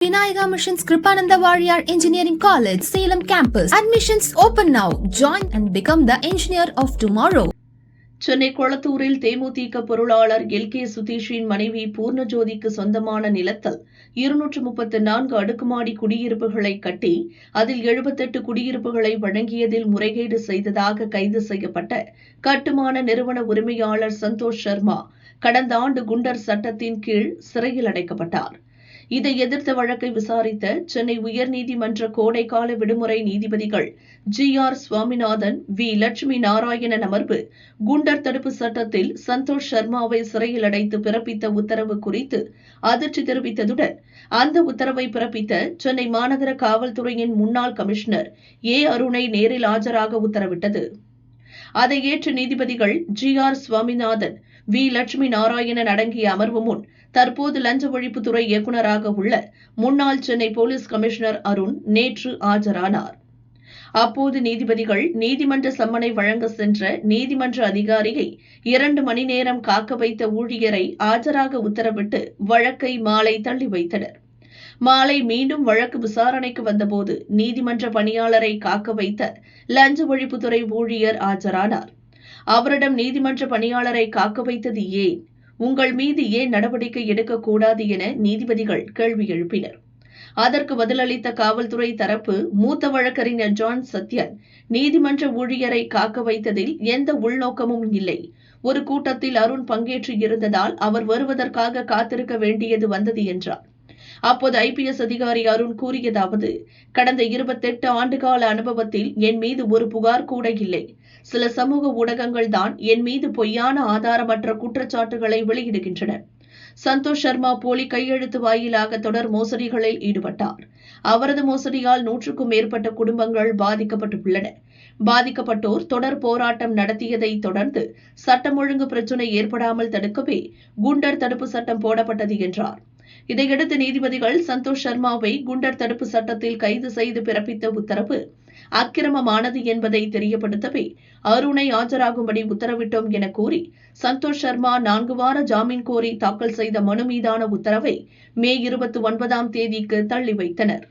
Vinayaka Mission's Kripananda Warrior Engineering College, Salem campus. Admissions open now. Join and become the engineer of tomorrow. Chennai கொளத்தூரில் தேமுதிக பொருளாளர் எல்.கே. சுதீஷின் மனைவி பூர்ணஜோதிக்கு சொந்தமான நிலத்தில் 234 அடுக்குமாடி குடியிருப்புகளை கட்டி அதில் 78 குடியிருப்புகளை வழங்கியதில் முறைகேடு செய்ததாக கைது செய்யப்பட்ட கட்டுமான நிறுவன உரிமையாளர் சந்தோஷ் சர்மா கடந்த ஆண்டு குண்டர் சட்டத்தின் கீழ் சிறையில் அடைக்கப்பட்டார். இதை எதிர்த்த வழக்கை விசாரித்த சென்னை உயர்நீதிமன்ற கோடைக்கால விடுமுறை நீதிபதிகள் ஜி.ஆர். சுவாமிநாதன், வி. லட்சுமி நாராயணன் அமர்வு குண்டர் தடுப்பு சட்டத்தில் சந்தோஷ் சர்மாவை சிறையில் அடைத்து பிறப்பித்த உத்தரவு குறித்து அதிர்ச்சி தெரிவித்ததுடன் அந்த உத்தரவை பிறப்பித்த சென்னை மாநகர காவல்துறையின் முன்னாள் கமிஷனர் ஏ. அருணை நேரில் ஆஜராக உத்தரவிட்டது. அதை ஏற்ற நீதிபதிகள் ஜி.ஆர். சுவாமிநாதன், வி. லட்சுமி நாராயணன் அடங்கிய அமர்வு முன் தற்போது லஞ்ச ஒழிப்புத்துறை இயக்குநராக உள்ள முன்னாள் சென்னை போலீஸ் கமிஷனர் அருண் நேற்று ஆஜரானார். அப்போது நீதிபதிகள் நீதிமன்ற சம்மனை வழங்க சென்ற நீதிமன்ற அதிகாரியை 2 மணி நேரம் காக்க வைத்த ஊழியரை ஆஜராக உத்தரவிட்டு வழக்கை மாலை தள்ளி வைத்தனர். மாலை மீண்டும் வழக்கு விசாரணைக்கு வந்தபோது நீதிமன்ற பணியாளரை காக்க வைத்த லஞ்ச ஒழிப்புத்துறை ஊழியர் ஆஜரானார். அவரிடம் நீதிமன்ற பணியாளரை காக்க வைத்தது ஏன், உங்கள் மீது ஏன் நடவடிக்கை எடுக்கக்கூடாது என நீதிபதிகள் கேள்வி எழுப்பினர். அதற்கு பதிலளித்த காவல்துறை தரப்பு மூத்த வழக்கறிஞர் ஜான் சத்யன், நீதிமன்ற ஊழியரை காக்க வைத்ததில் எந்த உள்நோக்கமும் இல்லை. ஒரு கூட்டத்தில் அருண் பங்கேற்று இருந்ததால் அவர் வருவதற்காக காத்திருக்க வேண்டியது வந்தது என்றார். அப்போது ஐபிஎஸ் அதிகாரி அருண் கூறியதாவது, கடந்த 28 ஆண்டுகால அனுபவத்தில் என் மீது ஒரு புகார் கூட இல்லை. சில சமூக ஊடகங்கள் தான் என் மீது பொய்யான ஆதாரமற்ற குற்றச்சாட்டுகளை வெளியிடுகின்றன. சந்தோஷ் சர்மா போலி கையெழுத்து வாயிலாக தொடர் மோசடிகளில் ஈடுபட்டார். அவரது மோசடியால் 100க்கும் மேற்பட்ட குடும்பங்கள் பாதிக்கப்பட்டுள்ளன. பாதிக்கப்பட்டோர் தொடர் போராட்டம் நடத்தியதை தொடர்ந்து சட்டம் ஒழுங்கு பிரச்சினை ஏற்படாமல் தடுக்கவே குண்டர் தடுப்பு சட்டம் போடப்பட்டது என்றார். இதையடுத்து நீதிபதிகள் சந்தோஷ் சர்மாவை குண்டர் தடுப்பு சட்டத்தில் கைது செய்து பிறப்பித்த உத்தரவு அக்கிரமமானது என்பதை தெரியப்படுத்தவே அருணை ஆஜராகும்படி உத்தரவிட்டோம் என கூறி சந்தோஷ் சர்மா 4 வார ஜாமீன் கோரி தாக்கல் செய்த மனு மீதான உத்தரவை மே 29ஆம் தேதிக்கு தள்ளி வைத்தனர்.